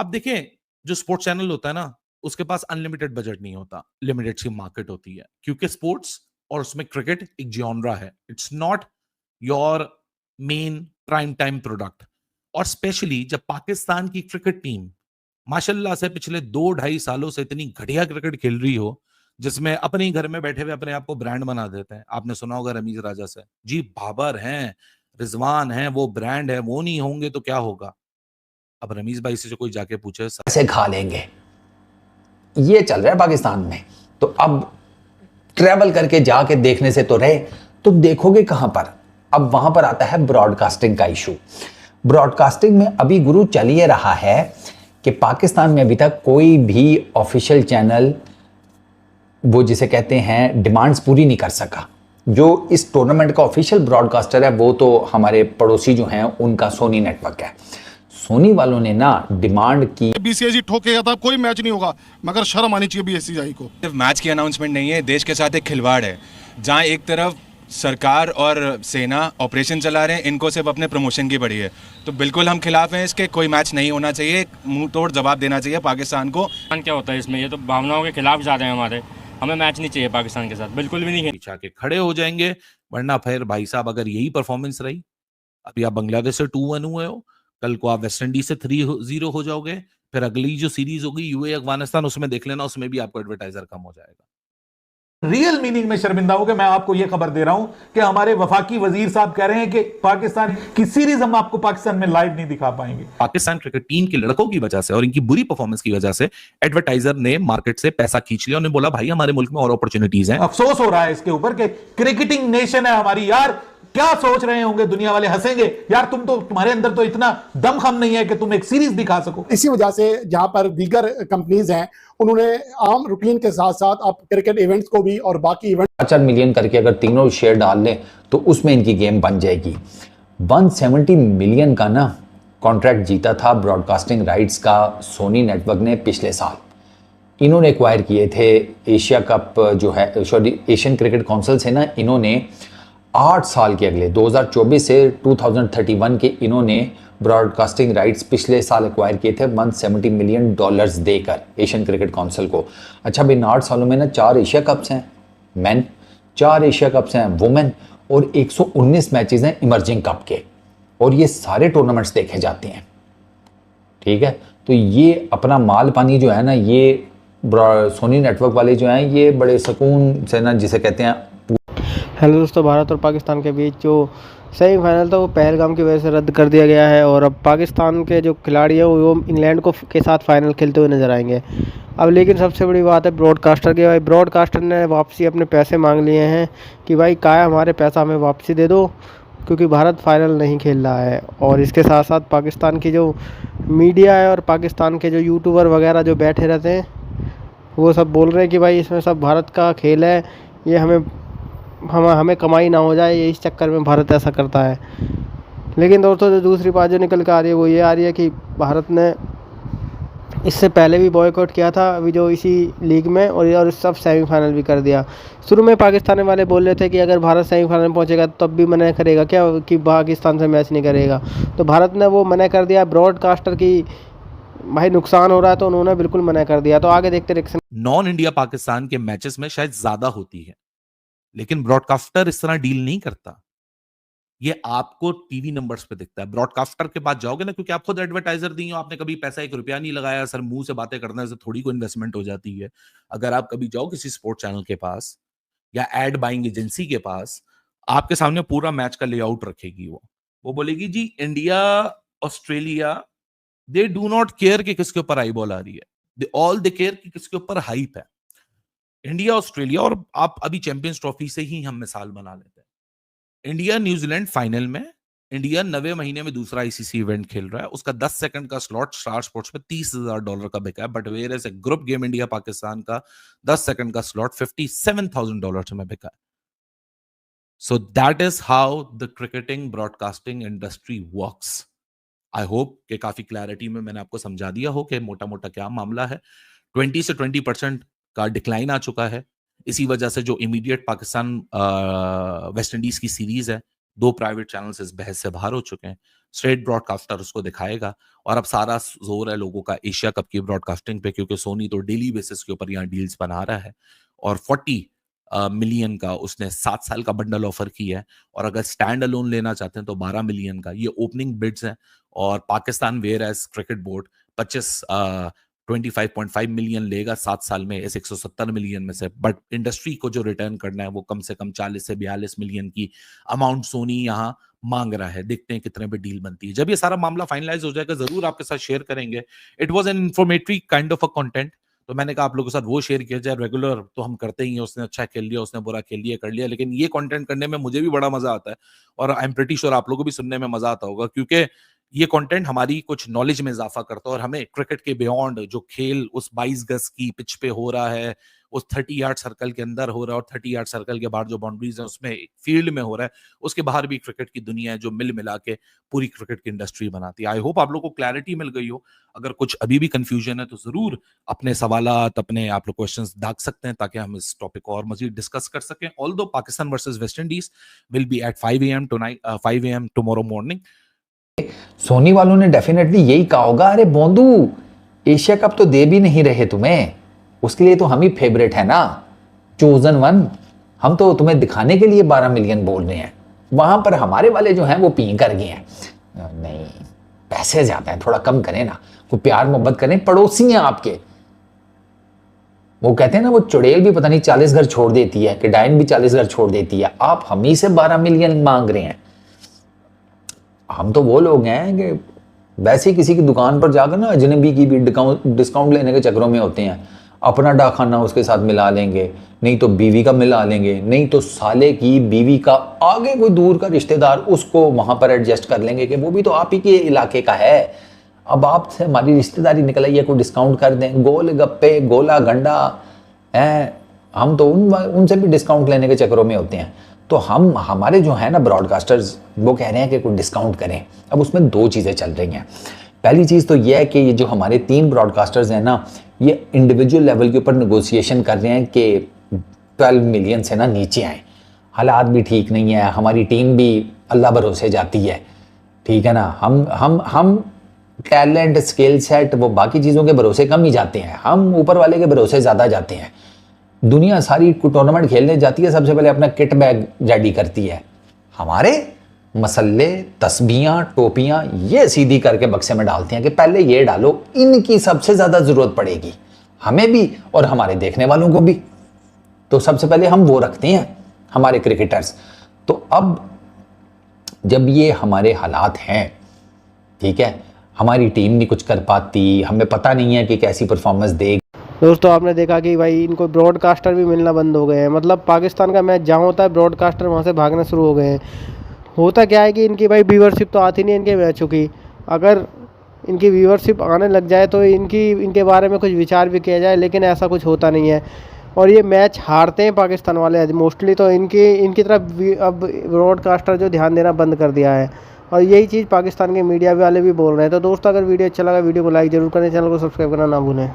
अब देखें, जो स्पोर्ट्स चैनल होता है ना, उसके पास अनलिमिटेड बजट नहीं होता, लिमिटेड सी मार्केट होती है, क्योंकि स्पोर्ट्स और उसमें क्रिकेट एक जॉनरा है, it's not your main prime time product. और स्पेशली जब पाकिस्तान की क्रिकेट टीम माशाल्लाह से पिछले 2-2.5 सालों से इतनी घटिया क्रिकेट खेल रही हो, जिसमें अपने ही घर में बैठे हुए अपने आप को ब्रांड बना देते हैं। आपने सुना होगा रमीज राजा से, जी बाबर हैं, रिजवान हैं, वो ब्रांड है, वो नहीं होंगे तो क्या होगा। अब रमीज भाई से जो कोई जाके पूछे कैसे खा लेंगे, ये चल रहा है पाकिस्तान में। तो अब ट्रैवल करके जाके देखने से तो रहे, तो देखोगे कहां पर। अब वहां पर आता है ब्रॉडकास्टिंग का इशू। ब्रॉडकास्टिंग में अभी गुरु चल ये रहा है कि पाकिस्तान में अभी तक कोई भी ऑफिशियल चैनल, वो जिसे कहते हैं, डिमांड्स पूरी नहीं कर सका। जो इस टूर्नामेंट का ऑफिशियल ब्रॉडकास्टर है वो तो हमारे पड़ोसी जो हैं उनका सोनी नेटवर्क है। सोनी वालों ने ना डिमांड की, बीसीसीआई ठोकेगा तो कोई मैच नहीं होगा, मगर शर्म आनी चाहिए बीसीसीआई को। सिर्फ मैच की अनाउंसमेंट नहीं है, देश के साथ एक खिलवाड़ है, जहां एक तरफ सरकार और सेना ऑपरेशन चला रहे हैं, इनको सिर्फ अपने प्रमोशन की पड़ी है। तो बिल्कुल हम खिलाफ हैं इसके, कोई मैच नहीं होना चाहिए, मुंह तोड़ जवाब देना चाहिए पाकिस्तान को। क्या होता है इसमें, ये तो भावनाओं के खिलाफ जा रहे हैं हमारे। हमें मैच नहीं चाहिए पाकिस्तान के साथ, बिल्कुल भी नहीं। पीछा के खड़े हो जाएंगे, वरना फिर भाई साहब अगर यही परफॉर्मेंस रही, अभी आप बांग्लादेश से 2-1 हुए हो, कल को आप वेस्ट इंडीज से 3-0 हो जाओगे, फिर अगली जो सीरीज होगी यूए अफगानिस्तान, उसमें देख लेना, उसमें भी आपको एडवर्टाइजर कम हो जाएगा। रियल मीनिंग में शर्मिंदा हो गए। मैं आपको यह खबर दे रहा हूं कि हमारे वफाकी वजीर साहब कह रहे हैं कि पाकिस्तान की सीरीज हम आपको पाकिस्तान में लाइव नहीं दिखा पाएंगे। पाकिस्तान क्रिकेट टीम के लड़कों की वजह से और इनकी बुरी परफॉर्मेंस की वजह से एडवर्टाइजर ने मार्केट से पैसा खींच लिया, उन्होंने बोला भाई हमारे मुल्क में और अपॉर्चुनिटीज हैं। अफसोस हो रहा है इसके ऊपर कि क्रिकेटिंग नेशन है हमारी, यार क्या सोच रहे होंगे, दुनिया वाले हंसेंगे, यार तुम्हारे अंदर तो इतना दमखम नहीं है कि तुम एक सीरीज दिखा सको। इसी वजह से जहां पर दीगर कंपनीज हैं, उन्होंने आम रूटीन के साथ साथ आप क्रिकेट इवेंट्स को भी और बाकी इवेंट 4 मिलियन करके अगर तीनों शेयर डाल लें तो उसमें इनकी गेम बन जाएगी। 170 मिलियन का ना कॉन्ट्रैक्ट जीता था ब्रॉडकास्टिंग राइट्स का सोनी नेटवर्क ने पिछले साल। इन्होंने एक्वायर किए थे एशिया कप जो है, सॉरी एशियन क्रिकेट काउंसिल से ना, इन्होंने 8 साल के अगले 2024 से 2031 के इन्होंने ब्रॉडकास्टिंग राइट्स पिछले साल एक्वायर किए थे $170 मिलियन देकर एशियन क्रिकेट काउंसिल को। अच्छा भाई, इन 8 सालों में ना 4 एशिया कप्स हैं मैन, 4 एशिया कप्स हैं वुमेन, और 119 मैचेस हैं इमर्जिंग कप के, और ये सारे टूर्नामेंट्स देखे जाते हैं। ठीक है, तो ये अपना माल पानी जो है ना, ये सोनी नेटवर्क वाले जो हैं, ये बड़े सुकून से ना, जिसे कहते हैं। हेलो दोस्तों, भारत और पाकिस्तान के बीच जो सेमीफाइनल था वो पहलगाम की वजह से रद्द कर दिया गया है, और अब पाकिस्तान के जो खिलाड़ी हैं वो इंग्लैंड को के साथ फाइनल खेलते हुए नज़र आएंगे। अब लेकिन सबसे बड़ी बात है ब्रॉडकास्टर की। भाई ब्रॉडकास्टर ने वापसी अपने पैसे मांग लिए हैं कि भाई क्या हमारे पैसा हमें वापसी दे दो, क्योंकि भारत फाइनल नहीं खेल रहा है। और इसके साथ साथ पाकिस्तान की जो मीडिया है और पाकिस्तान के जो यूट्यूबर वगैरह जो बैठे रहते हैं, वो सब बोल रहे हैं कि भाई इसमें सब भारत का खेल है, ये हमें कमाई ना हो जाए, ये इस चक्कर में भारत ऐसा करता है। लेकिन दोस्तों जो दूसरी बात जो निकल के आ रही है वो ये आ रही है कि भारत ने इससे पहले भी बॉयकॉट किया था अभी जो इसी लीग में, और सब सेमीफाइनल भी कर दिया। शुरू में पाकिस्तान वाले बोल रहे थे कि अगर भारत सेमीफाइनल में पहुंचेगा तब भी मना करेगा क्या, कि पाकिस्तान से मैच नहीं करेगा। तो भारत ने वो मना कर दिया। ब्रॉडकास्टर की भाई नुकसान हो रहा है तो उन्होंने बिल्कुल मना कर दिया। तो आगे देखते रिएक्शन। नॉन इंडिया पाकिस्तान के मैचेस में शायद ज्यादा होती है, लेकिन ब्रॉडकास्टर इस तरह डील नहीं करता। ये आपको टीवी नंबर्स पे दिखता है। ब्रॉडकास्टर के पास जाओगे ना, क्योंकि आप खुद एडवर्टाइजर नहीं हो, आपने कभी पैसा 1 रुपया नहीं लगाया, सर मुंह से बातें करने से थोड़ी कोई इन्वेस्टमेंट हो जाती है। अगर आप कभी जाओ किसी स्पोर्ट चैनल के पास या एड बाइंग एजेंसी के पास, आपके सामने पूरा मैच का लेआउट रखेगी। वो बोलेगी जी India Australia, they do not care कि किसके ऊपर आई बॉल आ रही है, दे केयर कि किसके ऊपर हाइप है। इंडिया ऑस्ट्रेलिया, और आप अभी चैंपियंस ट्रॉफी से ही हम मिसाल बना लेते हैं। इंडिया न्यूजीलैंड फाइनल में, इंडिया 90 महीने में दूसरा आईसीसी इवेंट खेल रहा है, उसका 10 सेकंड का स्लॉट स्टार स्पोर्ट्स में $30,000 का बिका है। But whereas a group game India Pakistan का 10 सेकंड का स्लॉट $57,000 में बिका है। So that is how the cricketing broadcasting industry works. I hope कि काफी क्लैरिटी में मैंने आपको समझा दिया हो कि मोटा मोटा क्या मामला है। 20 से 20% का डिक्लाइन आ चुका है। इसी वजह से जो इमीडिएट पाकिस्तान वेस्ट इंडीज की सीरीज है 2 प्राइवेट चैनल्स इस बहस से बाहर हो चुके हैं। स्टेट ब्रॉडकास्टर उसको दिखाएगा और अब सारा जोर है लोगों का एशिया कप की ब्रॉडकास्टिंग पे, क्योंकि सोनी तो डेली बेसिस के ऊपर यहाँ डील्स बना रहा है और 40 मिलियन का उसने 7 साल का बंडल ऑफर किया है। और अगर स्टैंड अलोन लेना चाहते हैं तो 12 मिलियन का। ये ओपनिंग बिड्स हैं और Pakistan whereas cricket board 25.5 million लेगा 7 साल में इस 170 मिलियन में से। बट इंडस्ट्री को जो रिटर्न करना है वो कम से कम 40 से 42 मिलियन की अमाउंट सोनी यहाँ मांग रहा है। देखते हैं कितने पे डील बनती है। जब ये सारा मामला फाइनलाइज हो जाएगा जरूर आपके साथ शेयर करेंगे। It was an informatory kind of a content, तो मैंने कहा आप लोगों के साथ वो शेयर किया जाए। रेगुलर तो हम करते ही हैं, उसने अच्छा खेल लिया, उसने बुरा खेल लिया, कर लिया, लेकिन ये कंटेंट करने में मुझे भी बड़ा मजा आता है और आई एम प्रीटी श्योर आप लोगों को भी सुनने में मजा आता होगा, क्योंकि ये कंटेंट हमारी कुछ नॉलेज में इजाफा करता है और हमें क्रिकेट के बियॉन्ड जो खेल उस 22 गज की पिच पे हो रहा है, उस 30 यार्ड सर्कल के अंदर हो रहा है और 30 यार्ड सर्कल के बाहर जो बाउंड्रीज है उसमें फील्ड में हो रहा है, उसके बाहर भी क्रिकेट की दुनिया है जो मिल मिला के पूरी क्रिकेट की इंडस्ट्री बनाती है। आई होप आप लोग को क्लैरिटी मिल गई हो। अगर कुछ अभी भी कंफ्यूजन है तो जरूर अपने सवालात, अपने आप लोग क्वेश्चंस दाग सकते हैं ताकि हम इस टॉपिक को और मजीद डिस्कस कर सकें। Although Pakistan versus West Indies will be at 5 AM tonight, 5 AM tomorrow morning. Sony वालों ने डेफिनेटली यही कहा होगा, अरे बोंदू एशिया कप तो दे भी नहीं रहे तुम्हें, उसके लिए तो हम ही फेवरेट है ना, चोजन वन। हम तो तुम्हें दिखाने के लिए 12 मिलियन बोल रहे हैं, वहां पर हमारे वाले जो हैं वो पी कर गए हैं। नहीं, पैसे ज्यादा हैं, थोड़ा कम करें ना, कोई प्यार मोहब्बत करें, पड़ोसी हैं आपके। वो कहते हैं ना, वो चुड़ैल भी पता नहीं 40 घर छोड़ देती है, कि डायन भी 40 घर छोड़ देती है, आप हम ही से 12 मिलियन मांग रहे हैं। हम तो वो लोग हैं कि वैसे ही किसी की दुकान पर जाकर ना अजनबी की भी डिस्काउंट लेने के चक्करों में होते हैं। अपना डाखाना उसके साथ मिला लेंगे, नहीं तो बीवी का मिला लेंगे, नहीं तो साले की बीवी का आगे कोई दूर का रिश्तेदार उसको वहां पर एडजस्ट कर लेंगे कि वो भी तो आप ही के इलाके का है, अब आपसे हमारी रिश्तेदारी निकल आई है, कोई डिस्काउंट कर दें। गोल गप्पे, गोला गंडा है, हम तो उनसे भी डिस्काउंट लेने के चक्करों में होते हैं। तो हम हमारे जो है ना ब्रॉडकास्टर्स, वो कह रहे हैं कि कोई डिस्काउंट करें। अब उसमें 2 चीज़ें चल रही हैं। पहली चीज़ तो यह है कि ये जो हमारे 3 ब्रॉडकास्टर्स हैं ना, ये इंडिविजुअल लेवल के ऊपर नेगोशिएशन कर रहे हैं कि 12 मिलियन से ना नीचे आए। हालात भी ठीक नहीं है, हमारी टीम भी अल्लाह भरोसे जाती है, ठीक है ना। हम टैलेंट, स्किल सेट, वो बाकी चीज़ों के भरोसे कम ही जाते हैं, हम ऊपर वाले के भरोसे ज़्यादा जाते हैं। दुनिया सारी टूर्नामेंट खेलने जाती है, सबसे पहले अपना किट बैग रेडी करती है। हमारे मसल्ले, तस्बीहां, टोपियां ये सीधी करके बक्से में डालते हैं कि पहले ये डालो, इनकी सबसे ज़्यादा ज़रूरत पड़ेगी हमें भी और हमारे देखने वालों को भी। तो सबसे पहले हम वो रखते हैं, हमारे क्रिकेटर्स। तो अब जब ये हमारे हालात हैं, ठीक है, हमारी टीम नहीं कुछ कर पाती, हमें पता नहीं है कि कैसी परफॉर्मेंस देगी। दोस्तों आपने देखा कि भाई इनको ब्रॉडकास्टर भी मिलना बंद हो गए हैं। मतलब पाकिस्तान का मैच जहाँ होता है ब्रॉडकास्टर वहाँ से भागना शुरू हो गए हैं। होता क्या है कि इनकी भाई व्यूअरशिप तो आती नहीं इनके मैचों की। अगर इनकी व्यूअरशिप आने लग जाए तो इनके बारे में कुछ विचार भी किया जाए, लेकिन ऐसा कुछ होता नहीं है और ये मैच हारते हैं पाकिस्तान वाले मोस्टली। तो इनकी तरफ अब ब्रॉडकास्टर जो ध्यान देना बंद कर दिया है और यही चीज़ पाकिस्तान के मीडिया वाले भी बोल रहे हैं। तो दोस्तों अगर वीडियो अच्छा लगा वीडियो को लाइक ज़रूर करें, चैनल को सब्सक्राइब करना ना भूलें।